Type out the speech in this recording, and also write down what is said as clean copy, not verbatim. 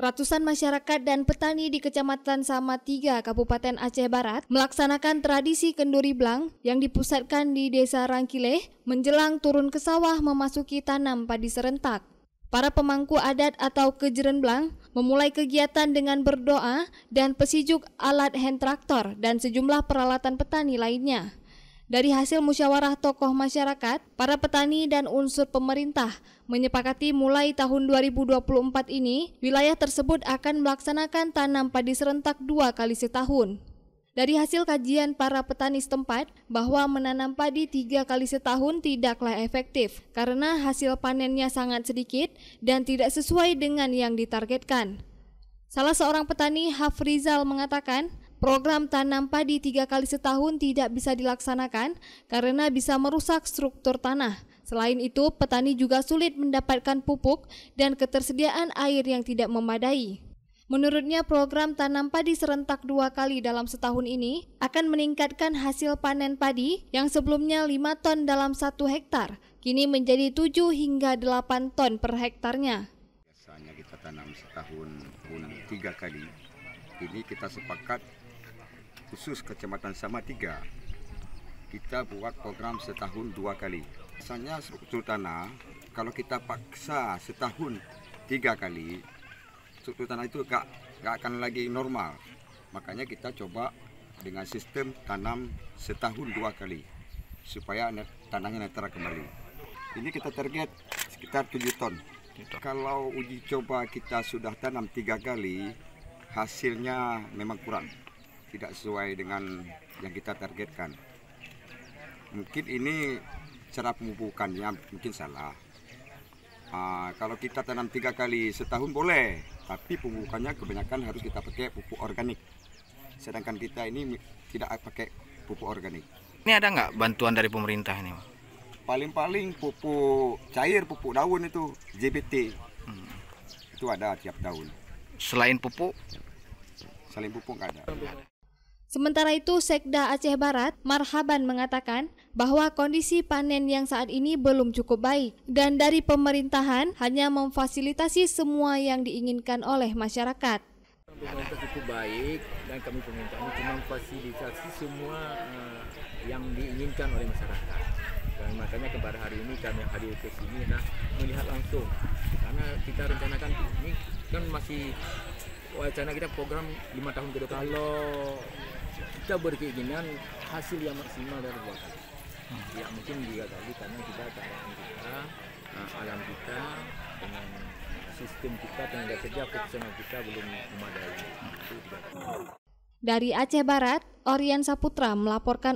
Ratusan masyarakat dan petani di Kecamatan Sama3, Kabupaten Aceh Barat melaksanakan tradisi kenduri blang yang dipusatkan di Desa Rangkileh menjelang turun ke sawah memasuki tanam padi serentak. Para pemangku adat atau kejeren blang memulai kegiatan dengan berdoa dan pesijuk alat hand traktor dan sejumlah peralatan petani lainnya. Dari hasil musyawarah tokoh masyarakat, para petani dan unsur pemerintah menyepakati mulai tahun 2024 ini, wilayah tersebut akan melaksanakan tanam padi serentak 2 kali setahun. Dari hasil kajian para petani setempat, bahwa menanam padi 3 kali setahun tidaklah efektif karena hasil panennya sangat sedikit dan tidak sesuai dengan yang ditargetkan. Salah seorang petani, Hafrizal, mengatakan, program tanam padi 3 kali setahun tidak bisa dilaksanakan karena bisa merusak struktur tanah. Selain itu, petani juga sulit mendapatkan pupuk dan ketersediaan air yang tidak memadai. Menurutnya, program tanam padi serentak 2 kali dalam setahun ini akan meningkatkan hasil panen padi yang sebelumnya 5 ton dalam 1 hektar, kini menjadi 7 hingga 8 ton per hektarnya. Biasanya kita tanam setahun 3 kali. Ini kita sepakat khusus Kecamatan Sama3, kita buat program setahun 2 kali. Biasanya struktur tanah, kalau kita paksa setahun 3 kali, struktur tanah itu gak akan lagi normal. Makanya kita coba dengan sistem tanam setahun 2 kali, supaya tanahnya netral kembali. Ini kita target sekitar 7 ton. Kalau uji coba kita sudah tanam 3 kali, hasilnya memang kurang. Tidak sesuai dengan yang kita targetkan. Mungkin ini cara pemupukannya mungkin salah. Kalau kita tanam 3 kali setahun boleh, tapi pemupukannya kebanyakan harus kita pakai pupuk organik. Sedangkan kita ini tidak pakai pupuk organik. Ini ada nggak bantuan dari pemerintah ini? Paling-paling pupuk cair, pupuk daun itu, JBT. Itu ada tiap tahun. Selain pupuk? Selain pupuk nggak ada. Sementara itu, Sekda Aceh Barat, Marhaban, mengatakan bahwa kondisi panen yang saat ini belum cukup baik dan dari pemerintahan hanya memfasilitasi semua yang diinginkan oleh masyarakat. Pemerintah cukup baik dan kami pemerintah ini cuma memfasilitasi semua yang diinginkan oleh masyarakat. Dan makanya kemarin hari ini kami hadir ke sini melihat langsung, karena kita rencanakan ini kan masih wacana kita program 5 tahun ke depan. Kalau kita berkeinginan hasil yang maksimal dari 2 kali. Ya mungkin 3 kali karena kita keadaan kita, alam kita dengan sistem kita, tenaga kerja profesional kita belum memadai. Dari Aceh Barat, Orian Saputra melaporkan